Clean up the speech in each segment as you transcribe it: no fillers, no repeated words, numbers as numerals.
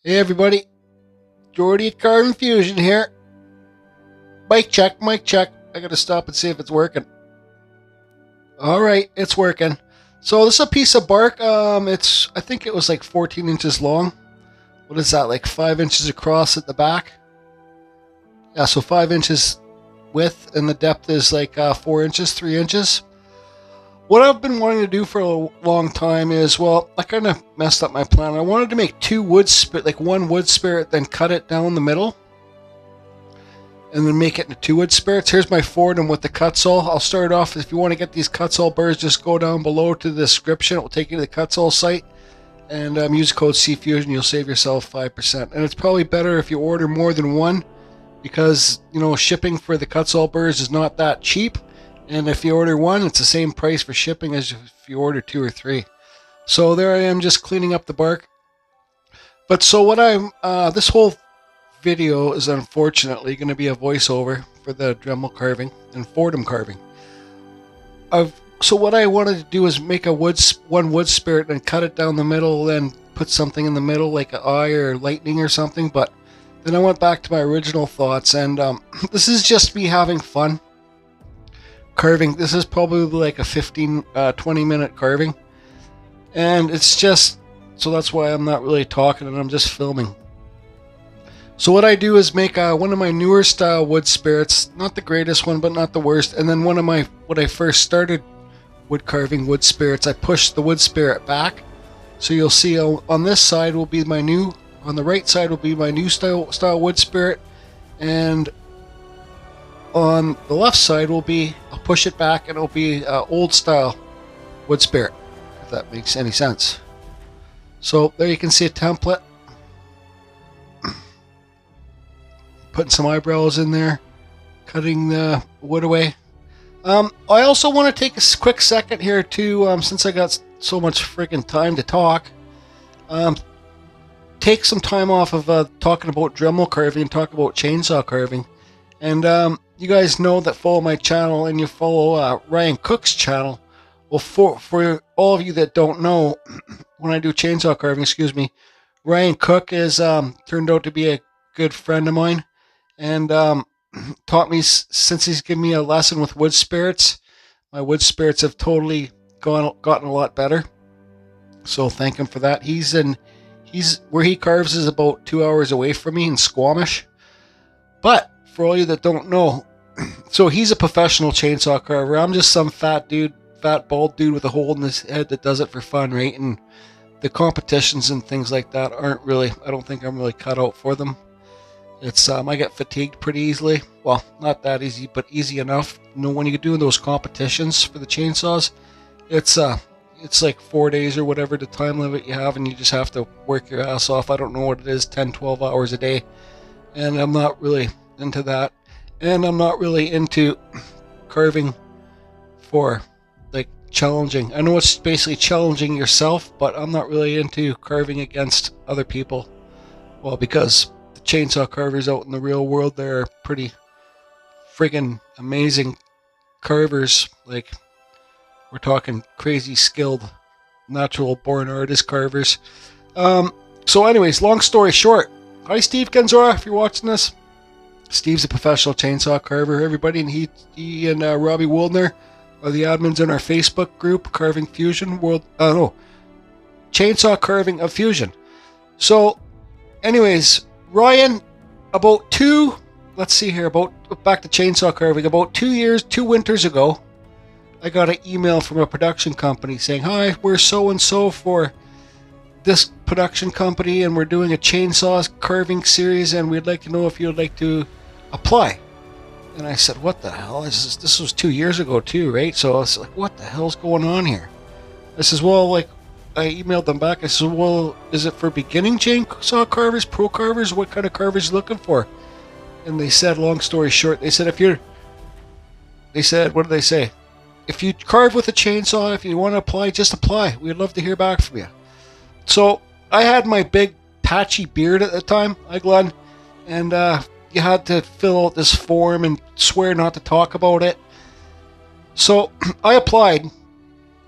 Hey everybody, Jordy at Carve Fusion here. Mic check, mic check. I gotta stop and see if it's working. Alright, it's working. So this is a piece of bark. I think it was like 14 inches long. What is that, like 5 inches across at the back? Yeah, so 5 inches width, and the depth is like 4 inches, 3 inches. What I've been wanting to do for a long time is, well, I kind of messed up my plan. I wanted to make two wood spirit, like one wood spirit, then cut it down the middle, and then make it into two wood spirits. Here's my Fordham with the Kutzall. I'll start off, if you want to get these Kutzall burs, just go down below to the description. It will take you to the Kutzall site, and use code CFusion. You'll save yourself 5%. And it's probably better if you order more than one, because, you know, shipping for the Kutzall burs is not that cheap. And if you order one, it's the same price for shipping as if you order two or three. So there I am, just cleaning up the bark. But so what this whole video is unfortunately going to be a voiceover for the Dremel carving and Fordham carving. So what I wanted to do is make one wood spirit and cut it down the middle, then put something in the middle like an eye or lightning or something. But then I went back to my original thoughts, and this is just me having fun. Carving. This is probably like a 15-20 minute carving, and it's just, so that's why I'm not really talking and I'm just filming. So what I do is make one of my newer style wood spirits, not the greatest one but not the worst, and then when I first started wood carving wood spirits, I pushed the wood spirit back, so you'll see on this side will be my new, on the right side will be my new style wood spirit, and on the left side will be, I'll push it back and it'll be old style wood spirit, if that makes any sense. So there you can see a template. Putting some eyebrows in there, cutting the wood away. I also want to take a quick second here to, since I got so much freaking time to talk, take some time off of talking about Dremel carving and talk about chainsaw carving. And you guys know that follow my channel and you follow Ryan Cook's channel. Well, for all of you that don't know, when I do chainsaw carving, Ryan Cook is turned out to be a good friend of mine, and taught me, since he's given me a lesson with wood spirits, my wood spirits have totally gotten a lot better. So thank him for that. He's where he carves is about 2 hours away from me in Squamish. But for all you that don't know, so he's a professional chainsaw carver. I'm just some fat bald dude with a hole in his head that does it for fun, right? And the competitions and things like that aren't really, I don't think I'm really cut out for them. It's I get fatigued pretty easily. Well, not that easy, but easy enough. You know, when you're doing those competitions for the chainsaws, it's like 4 days or whatever the time limit you have, and you just have to work your ass off. I don't know what it is, 10-12 hours a day, and I'm not really into that. And I'm not really into carving for, like, challenging. I know it's basically challenging yourself, but I'm not really into carving against other people. Well, because the chainsaw carvers out in the real world, they're pretty friggin' amazing carvers. Like, we're talking crazy skilled, natural born artist carvers. So anyways, long story short, hi Steve Genzora, if you're watching this. Steve's a professional chainsaw carver, everybody, and he and Robbie Wildner are the admins in our Facebook group, Carving Fusion Chainsaw Carving of Fusion. So, anyways, Ryan, back to chainsaw carving, about 2 winters ago, I got an email from a production company saying, hi, we're so-and-so for this production company, and we're doing a chainsaw carving series, and we'd like to know if you'd like to apply. And I said, what the hell is this? This was 2 years ago too, right? So I was like, what the hell's going on here? I says, well, like, I emailed them back. I said, well, is it for beginning chainsaw carvers, pro carvers? What kind of carvers are you looking for? And they said, long story short, they said, what did they say? If you carve with a chainsaw, if you want to apply, just apply. We'd love to hear back from you. So I had my big patchy beard at the time, Glenn, and you had to fill out this form and swear not to talk about it. So I applied,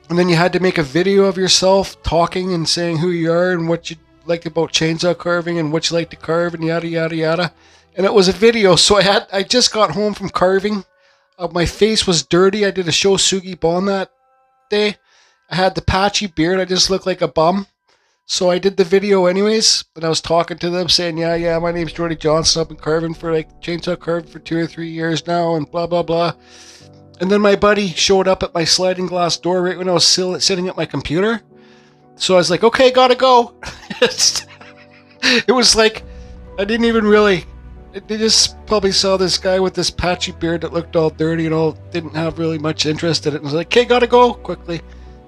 and then you had to make a video of yourself talking and saying who you are and what you like about chainsaw carving and what you like to carve and yada yada yada. And it was a video, so I just got home from carving. My face was dirty. I did a show Sugi Bon that day. I had the patchy beard. I just looked like a bum. So I did the video anyways, and I was talking to them saying, yeah, my name's Jordy Johnson. I've been carving for like chainsaw carving for 2 or 3 years now and blah, blah, blah. And then my buddy showed up at my sliding glass door right when I was sitting at my computer. So I was like, okay, gotta go. It was like, I didn't even really, they just probably saw this guy with this patchy beard that looked all dirty and all, didn't have really much interest in it. And was like, okay, gotta go quickly.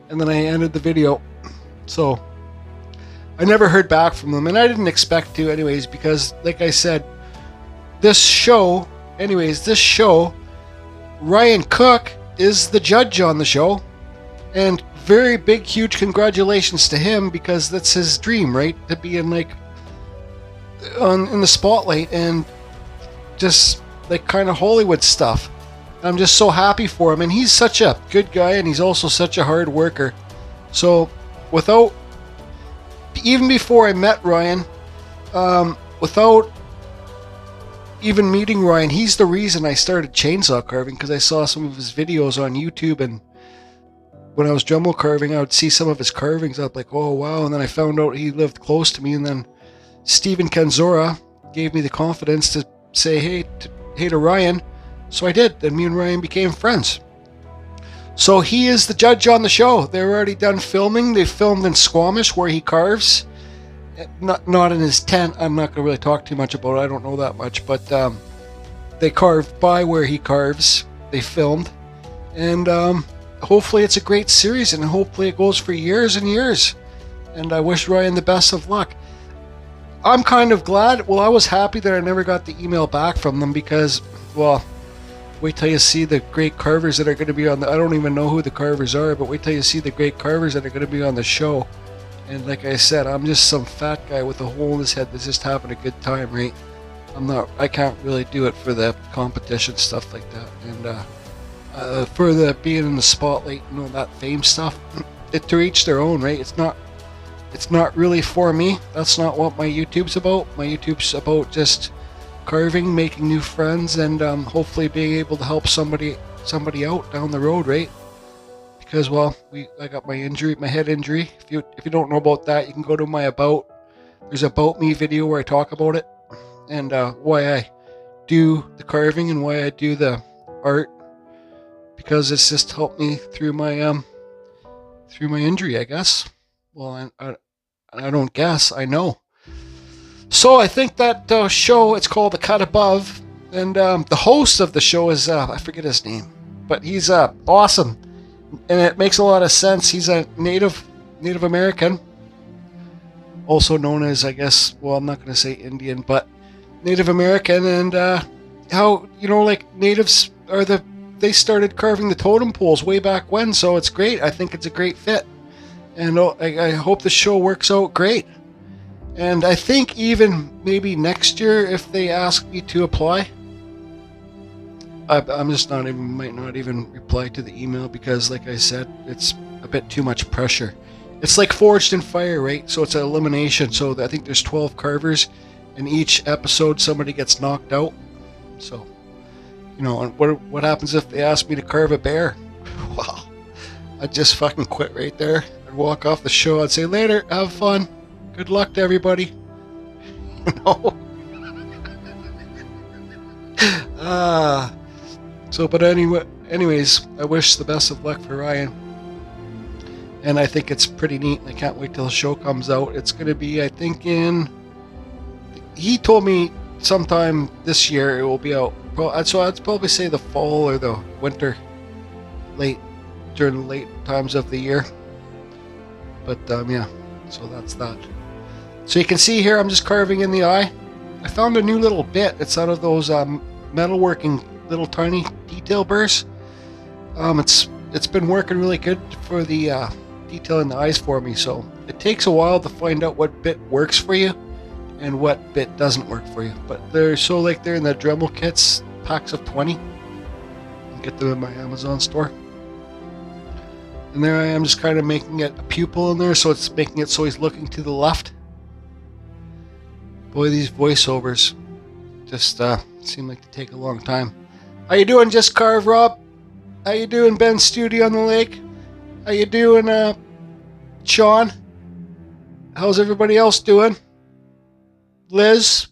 And then I ended the video. So I never heard back from them, and I didn't expect to anyways, because like I said, this show, Ryan Cook is the judge on the show, and very big, huge congratulations to him, because that's his dream, right? To be in like, in the spotlight and just like kind of Hollywood stuff. I'm just so happy for him, and he's such a good guy, and he's also such a hard worker. So even before I met Ryan, without even meeting Ryan, he's the reason I started chainsaw carving, because I saw some of his videos on YouTube, and when I was Dremel carving, I would see some of his carvings. I'd be like, oh wow, and then I found out he lived close to me, and then Steven Kanzora gave me the confidence to say hey to Ryan, so I did, and me and Ryan became friends. So he is the judge on the show. They're already done filming. They filmed in Squamish where he carves. Not in his tent. I'm not going to really talk too much about it. I don't know that much. But they carve by where he carves. They filmed. And hopefully it's a great series. And hopefully it goes for years and years. And I wish Ryan the best of luck. I'm kind of glad. Well, I was happy that I never got the email back from them because, well, wait till you see the great carvers that are going to be on the... I don't even know who the carvers are, but wait till you see the great carvers that are going to be on the show. And like I said, I'm just some fat guy with a hole in his head that's just having a good time, right? I can't really do it for the competition stuff like that. And for the being in the spotlight and all that fame stuff, to each their own, right? It's not really for me. That's not what my YouTube's about. My YouTube's about just carving, making new friends, and hopefully being able to help somebody out down the road, right? Because, well, I got my head injury. If you don't know about that, you can go to my there's a About Me video where I talk about it, and why I do the carving and why I do the art, because it's just helped me through my injury, I guess. Well, I don't guess, I know. So I think that show, it's called The Cut Above, and the host of the show is, I forget his name, but he's awesome, and it makes a lot of sense. He's a Native American, also known as, I guess, well, I'm not going to say Indian, but Native American, and how, like natives they started carving the totem poles way back when, so it's great. I think it's a great fit, and I hope the show works out great. And I think even maybe next year, if they ask me to apply, I'm just might not even reply to the email, because like I said, it's a bit too much pressure. It's like Forged in Fire, right? So it's an elimination. So I think there's 12 carvers. In each episode, somebody gets knocked out. So, and what happens if they ask me to carve a bear? Well, I'd just fucking quit right there. I'd walk off the show. I'd say, later, have fun. Good luck to everybody. But anyways, I wish the best of luck for Ryan. And I think it's pretty neat. I can't wait till the show comes out. It's going to be, I think, he told me sometime this year it will be out. So I'd probably say the fall or the winter, during the late times of the year. But yeah, so that's that. So you can see here, I'm just carving in the eye. I found a new little bit. It's out of those metalworking little tiny detail burrs. It's been working really good for the detail in the eyes for me. So it takes a while to find out what bit works for you and what bit doesn't work for you. But they're in the Dremel kits, packs of 20. You can get them in my Amazon store. And there I am, just kind of making it a pupil in there, so it's making it so he's looking to the left. Boy, these voiceovers just seem like they take a long time. How you doing, Just Carve, Rob? How you doing, Ben Studio on the Lake? How you doing, Sean? How's everybody else doing? Liz,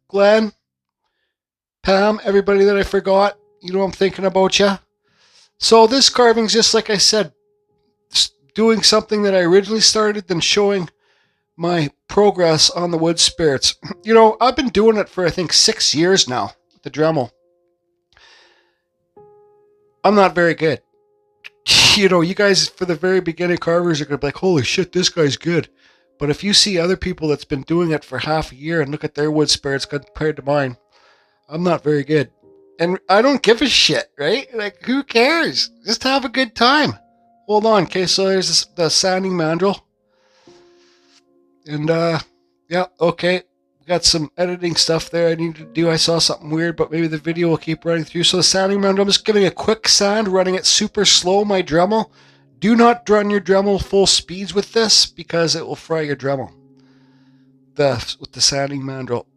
Glenn, Pam, everybody that I forgot. You know I'm thinking about you. So this carving's just like I said, doing something that I originally started, then showing my progress on the wood spirits. You know, I've been doing it for I think 6 years now with the Dremel. I'm not very good. You know, you guys for the very beginning carvers are going to be like, holy shit, this guy's good. But if you see other people that's been doing it for half a year and look at their wood spirits compared to mine, I'm not very good. And I don't give a shit, right? Like, who cares? Just have a good time. Hold on. Okay, so there's the sanding mandrel. And, yeah, okay. Got some editing stuff there I need to do. I saw something weird, but maybe the video will keep running through. So the sanding mandrel, I'm just giving a quick sand, running it super slow, my Dremel. Do not run your Dremel full speeds with this because it will fry your Dremel. With the sanding mandrel.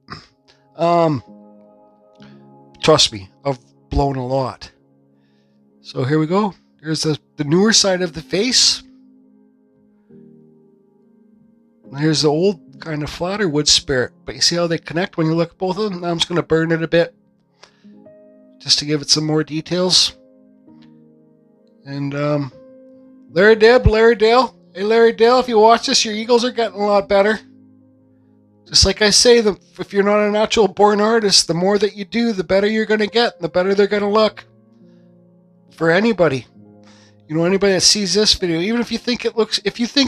Trust me, I've blown a lot. So here we go. Here's the newer side of the face. And here's the old kind of flatter wood spirit. But you see how they connect when you look at both of them? Now I'm just going to burn it a bit just to give it some more details. And Larry Dale. Hey Larry Dale, if you watch this, your eagles are getting a lot better. Just like I say, if you're not a natural born artist, the more that you do, the better you're going to get, and the better they're going to look. For anybody. You know, anybody that sees this video, even if you think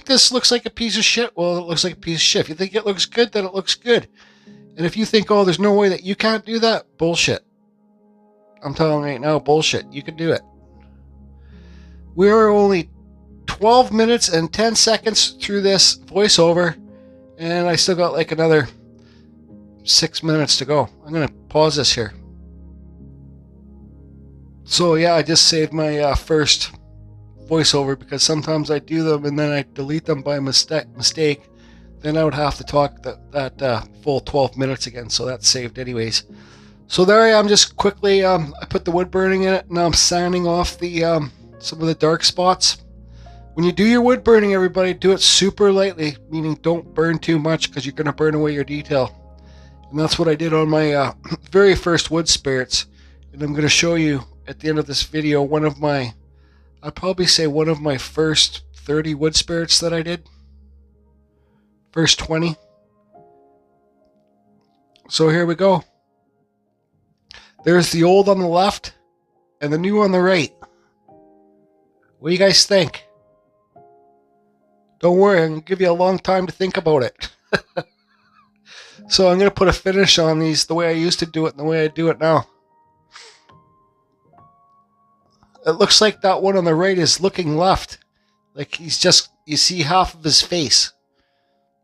this looks like a piece of shit, well, it looks like a piece of shit. If you think it looks good, then it looks good. And if you think, oh, there's no way that you can't do that, bullshit. I'm telling you right now, bullshit. You can do it. We are only 12 minutes and 10 seconds through this voiceover. And I still got like another 6 minutes to go. I'm going to pause this here. So yeah, I just saved my first voiceover because sometimes I do them and then I delete them by mistake. Then I would have to talk that full 12 minutes again. So that's saved anyways. So there I am, just quickly, I put the wood burning in it. Now I'm sanding off the some of the dark spots. When you do your wood burning, everybody, do it super lightly, meaning don't burn too much because you're going to burn away your detail. And that's what I did on my very first wood spirits. And I'm going to show you at the end of this video I'd probably say one of my first 30 wood spirits that I did. First 20. So here we go. There's the old on the left and the new on the right. What do you guys think? Don't worry, I'm going to give you a long time to think about it. So I'm going to put a finish on these the way I used to do it and the way I do it now. It looks like that one on the right is looking left. Like he's just, you see half of his face.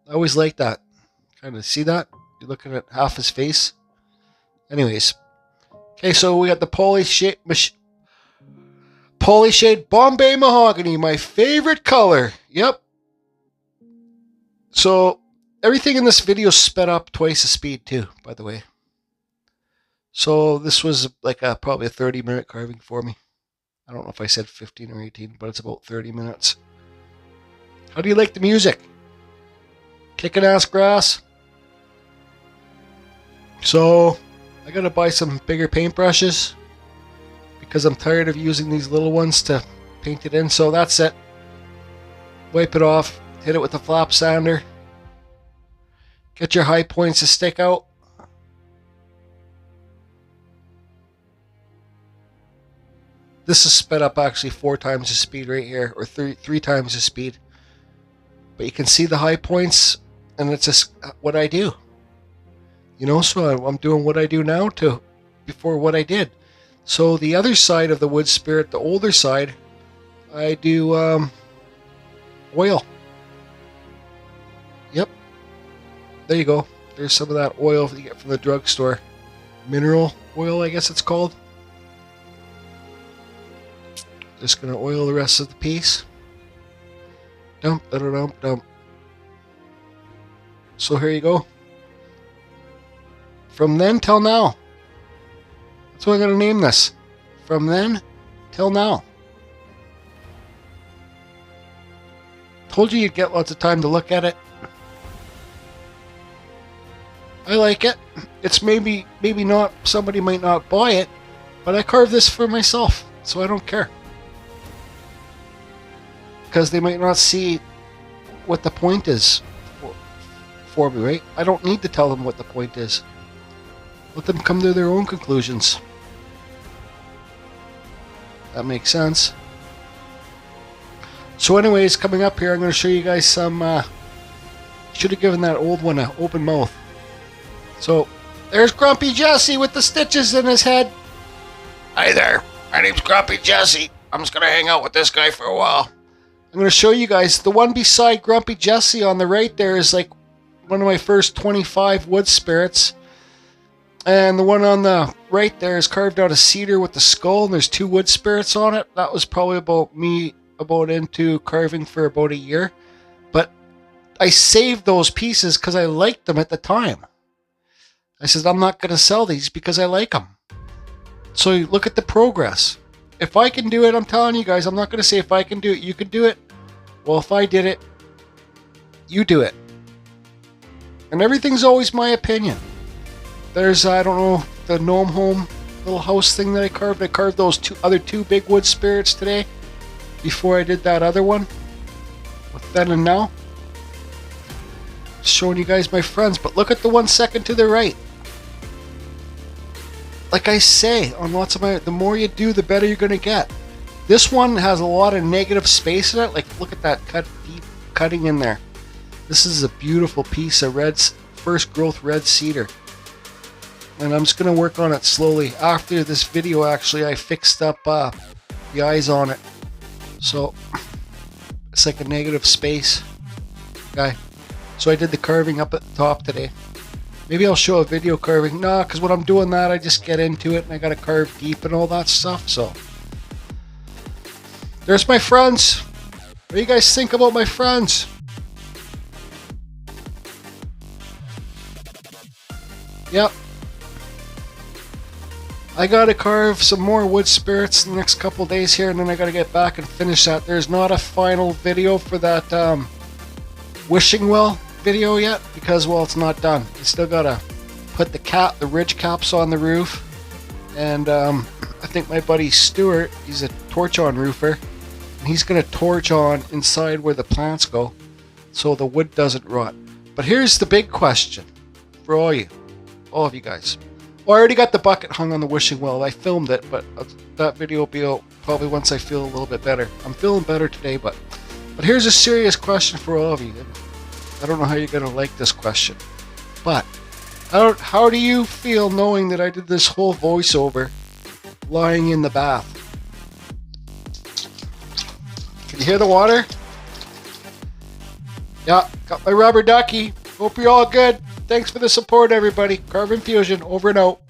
I always like that. Kind of see that? You're looking at half his face. Anyways. Okay, so we got the Polyshade Bombay Mahogany, my favorite color. Yep. So everything in this video sped up twice the speed too, by the way. So this was like probably a 30-minute carving for me. I don't know if I said 15 or 18, but it's about 30 minutes. How do you like the music? Kicking ass grass. So I gotta buy some bigger paintbrushes because I'm tired of using these little ones to paint it in. So that's it. Wipe it off. Hit it with a flap sander. Get your high points to stick out. This is sped up actually 4 times the speed right here, or three times the speed. But you can see the high points, and it's just what I do. You know, so I'm doing what I do now before what I did. So the other side of the wood spirit, the older side, I do oil. Yep. There you go. There's some of that oil you get from the drugstore. Mineral oil, I guess it's called. Just going to oil the rest of the piece. Dump, dump, dump. So here you go. From then till now. That's what I'm going to name this. From then till now. Told you you'd get lots of time to look at it. I like it. It's maybe not, somebody might not buy it, but I carved this for myself, so I don't care. Because they might not see what the point is for me, right? I don't need to tell them what the point is. Let them come to their own conclusions. That makes sense. So anyways, coming up here, I'm going to show you guys some, should have given that old one an open mouth. So, there's Grumpy Jesse with the stitches in his head. Hi there, my name's Grumpy Jesse. I'm just going to hang out with this guy for a while. I'm going to show you guys, the one beside Grumpy Jesse on the right there is like one of my first 25 wood spirits. And the one on the right there is carved out of cedar with the skull, and there's 2 wood spirits on it. That was probably about into carving for about a year. But I saved those pieces because I liked them at the time. I said, I'm not going to sell these because I like them. So you look at the progress. If I can do it, I'm telling you guys, I'm not going to say if I can do it, you can do it. Well, if I did it, you do it. And everything's always my opinion. There's, I don't know, the gnome home little house thing that I carved. I carved those other two big wood spirits today before I did that other one. With then and now. Just showing you guys my friends. But look at the 1 second to the right. Like I say on lots of my, the more you do, the better you're going to get. This one has a lot of negative space in it. Like, look at that deep cutting in there. This is a beautiful piece of first growth red cedar. And I'm just going to work on it slowly. After this video, actually, I fixed up the eyes on it. So, it's like a negative space. Okay. So I did the carving up at the top today. Maybe I'll show a video carving. Nah, because when I'm doing that, I just get into it and I got to carve deep and all that stuff. So, there's my friends. What do you guys think about my friends? Yep. I got to carve some more wood spirits in the next couple days here, and then I got to get back and finish that. There's not a final video for that wishing well video yet because, well, it's not done. I still gotta put the ridge caps on the roof, and I think my buddy Stuart, he's a torch on roofer, and he's gonna torch on inside where the plants go so the wood doesn't rot. But here's the big question for all of you guys. Well, I already got the bucket hung on the wishing well. I filmed it, but that video will be out probably once I feel a little bit better. I'm feeling better today, but here's a serious question for all of you. I don't know how you're going to like this question, but how do you feel knowing that I did this whole voiceover lying in the bath? Can you hear the water? Yeah, got my rubber ducky. Hope you're all good. Thanks for the support, everybody. Carve Infusion, over and out.